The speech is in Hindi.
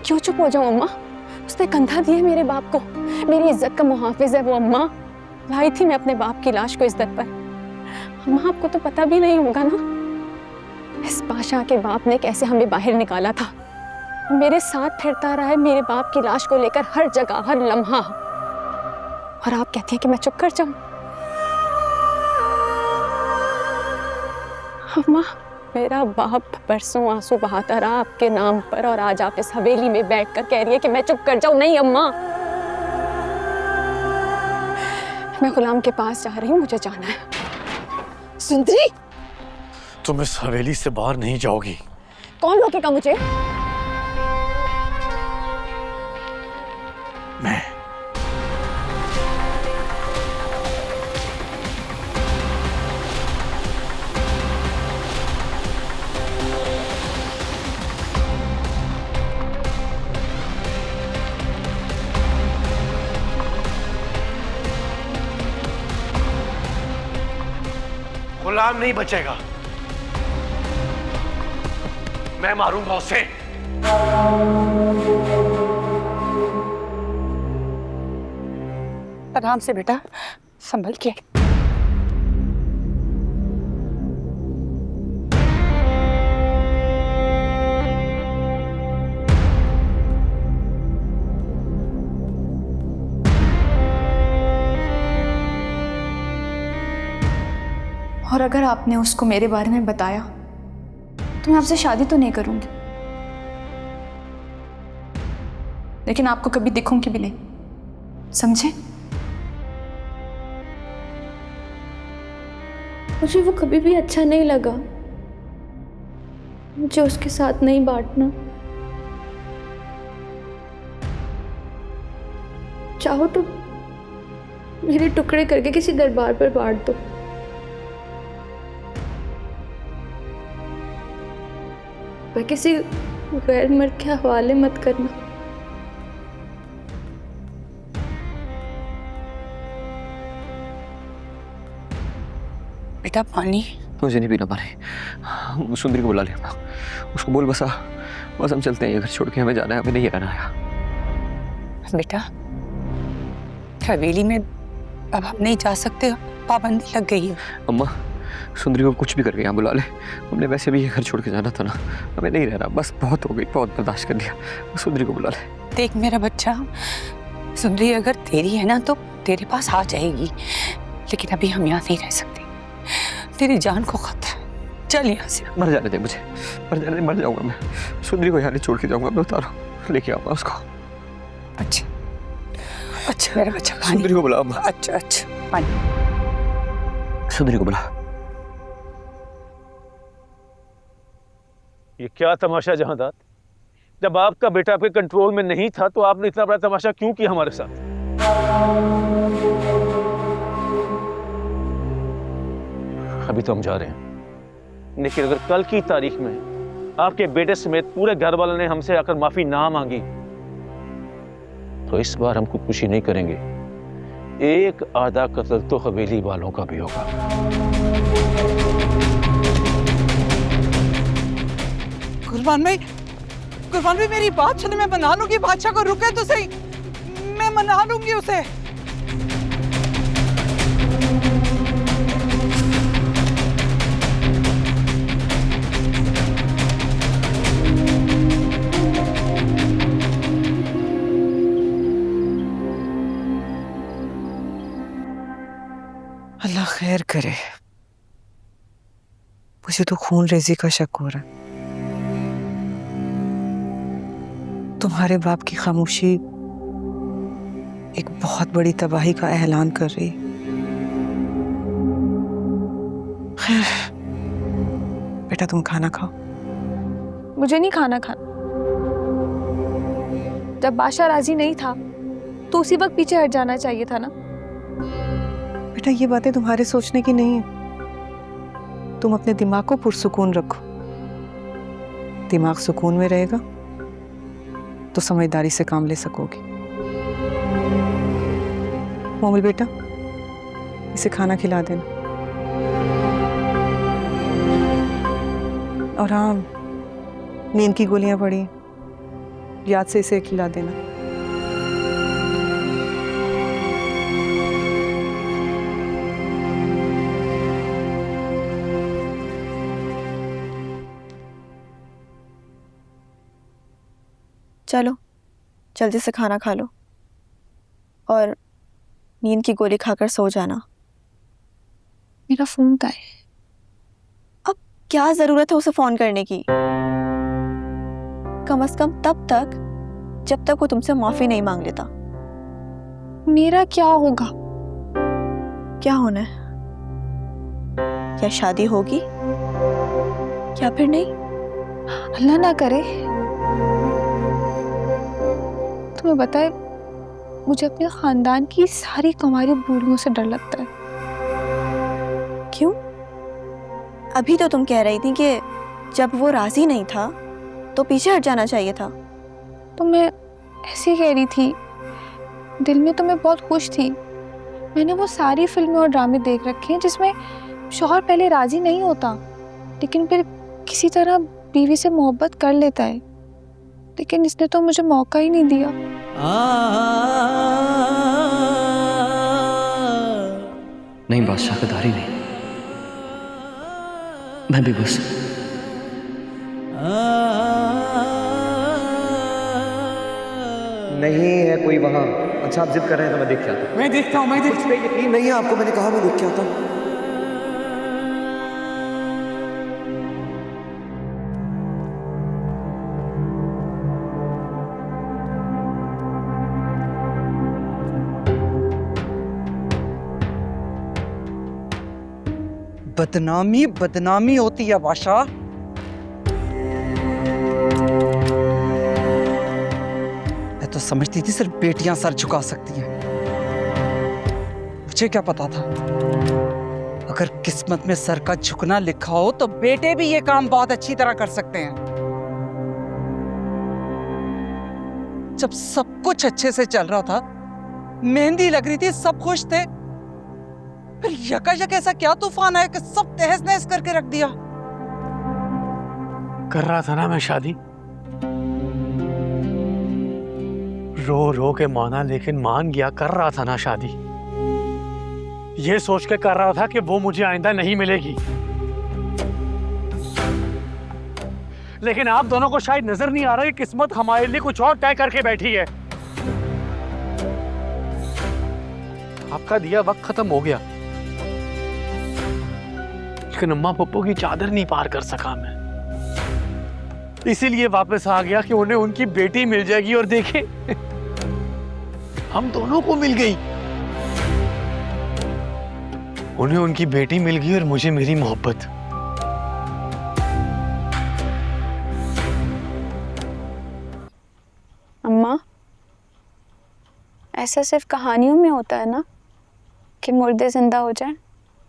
क्यों चुप हो जाऊं अम्मा? उसने कंधा दिया मेरे बाप को, मेरी इज्जत का मुहाफिज है वो अम्मा। लाई थी मैं अपने बाप की लाश को इस दर पर। अम्मा आपको तो पता भी नहीं होगा ना, इस बादशाह के बाप ने कैसे हमें बाहर निकाला था। मेरे साथ फिरता रहा है मेरे बाप की लाश को लेकर हर जगह, हर लम्हा। और आप कहती हैं कि मैं चुप कर जाऊं? अम्मा, मेरा बाप परसों आंसू बहाता रहा आपके नाम पर, और आज आप इस हवेली में बैठकर कह रही है कि मैं चुप कर जाऊं। नहीं अम्मा, मैं गुलाम के पास जा रही हूं, मुझे जाना है। सुंदरी, तुम इस हवेली से बाहर नहीं जाओगी। कौन रोकेगा मुझे? मैं। गुलाम नहीं बचेगा, मैं मारूंगा उसे। आराम से बेटा, संभल के। और अगर आपने उसको मेरे बारे में बताया तो मैं आपसे शादी तो नहीं करूंगी, लेकिन आपको कभी दिखूंगी भी नहीं, समझे? मुझे वो कभी भी अच्छा नहीं लगा, मुझे उसके साथ नहीं बांटना। चाहो तो मेरे टुकड़े करके किसी दरबार पर बांट दो। पर किसी गैर मर्द के हवाले मत करना। बेटा पानी। मुझे नहीं पीना पानी। सुंदरी को बुला ले, उसको बोल बस हम चलते हैं, ये घर छोड़ के हमें जाना है, हमें नहीं रहना है। बेटा हवेली में अब हम नहीं जा सकते, पाबंदी लग गई है। अम्मा, सुंदरी को कुछ भी करके यहाँ बुला ले, हमने वैसे भी ये घर छोड़ के जाना था ना, हमें नहीं रहना, बस बहुत हो गई, बहुत बर्दाश्त कर दिया, सुंदरी को बुला ले। देख मेरा बच्चा, सुंदरी अगर तेरी है ना तो तेरे पास आ जाएगी, लेकिन अभी हम यहाँ नहीं रह सकते, तेरी जान को खतरा है। चल यहाँ से। मर जाने दे मुझे, मर जाने दे, मर जाऊंगा मैं, सुंदरी को यहाँ नहीं छोड़ के जाऊंगा मैं, उतारो, लेके आऊंगा उसको। अच्छा अच्छा मेरा बच्चा, सुंदरी को बुला अम्मा। अच्छा अच्छा पानी। सुंदरी को बुला। ये क्या तमाशा जहांदार, जब आपका बेटा आपके कंट्रोल में नहीं था तो आपने इतना बड़ा तमाशा क्यों किया हमारे साथ? अभी तो हम जा रहे हैं, लेकिन अगर कल की तारीख में आपके बेटे समेत पूरे घर वालों ने हमसे आकर माफी ना मांगी तो इस बार हम खुदकुशी नहीं करेंगे, एक आधा कत्ल तो हवेली वालों का भी होगा। कुर्बान भाई मेरी बात सुने, मैं मना लूंगी बादशाह को, रुके तो सही, मैं मना लूंगी उसे। अल्लाह खैर करे, मुझे तो खून रेजी का शक हो रहा है। तुम्हारे बाप की खामोशी एक बहुत बड़ी तबाही का ऐलान कर रही। खैर बेटा तुम खाना खाओ। मुझे नहीं खाना। जब बादशाह राजी नहीं था तो उसी वक्त पीछे हट जाना चाहिए था ना। बेटा ये बातें तुम्हारे सोचने की नहीं है, तुम अपने दिमाग को पुरसुकून रखो, दिमाग सुकून में रहेगा तो समझदारी से काम ले सकोगे। मोमिल बेटा इसे खाना खिला देना, और हाँ नींद की गोलियां पड़ी, याद से इसे खिला देना। चलो जल्दी से खाना खा लो और नींद की गोली खाकर सो जाना। मेरा फोन कहाँ है? अब क्या जरूरत है उसे फोन करने की? कम से कम तब तक जब तक वो तुमसे माफी नहीं मांग लेता। मेरा क्या होगा? क्या होना है? या शादी होगी या फिर नहीं। अल्लाह ना करे। तुम्हें बताए, मुझे अपने खानदान की सारी कमारी बूढ़ियों से डर लगता है। क्यों? अभी तो तुम कह रही थी कि जब वो राजी नहीं था तो पीछे हट जाना चाहिए था। तो मैं ऐसे ही कह रही थी, दिल में तो मैं बहुत खुश थी। मैंने वो सारी फिल्में और ड्रामे देख रखे हैं जिसमें शौहर पहले राजी नहीं होता लेकिन फिर किसी तरह बीवी से मोहब्बत कर लेता है, लेकिन इसने तो मुझे मौका ही नहीं दिया। नहीं बादशाह का दारी नहीं, मैं भी बस नहीं है कोई वहाँ। अच्छा आप जिद कर रहे हैं तो मैं देख के आता हूँ। मैं देखता हूँ, मैं देख। मुझ पे यकीन नहीं है आपको, मैंने कहा मैं देख के आता हूँ। बदनामी बदनामी होती है बादशाह। मैं तो समझती थी सिर्फ बेटियां सर झुका सकती हैं। मुझे क्या पता था अगर किस्मत में सर का झुकना लिखा हो तो बेटे भी ये काम बहुत अच्छी तरह कर सकते हैं। जब सब कुछ अच्छे से चल रहा था, मेहंदी लग रही थी, सब खुश थे, फिर यकायक ऐसा क्या तूफान आया कि सब तहस नहस करके रख दिया। कर रहा था ना मैं शादी, रो रो के माना लेकिन मान गया। कर रहा था ना शादी, ये सोच के कर रहा था कि वो मुझे आइंदा नहीं मिलेगी। लेकिन आप दोनों को शायद नजर नहीं आ रहा कि किस्मत हमारे लिए कुछ और तय करके बैठी है। आपका दिया वक्त खत्म हो गया, लेकिन अम्मा पप्पू की चादर नहीं पार कर सका मैं। इसीलिए वापस आ गया कि उन्हें उनकी बेटी मिल जाएगी, और देखे हम दोनों को मिल गई। उन्हें उनकी बेटी मिल गई और मुझे मेरी मोहब्बत। अम्मा, ऐसा सिर्फ कहानियों में होता है ना कि मुर्दे जिंदा हो जाएं?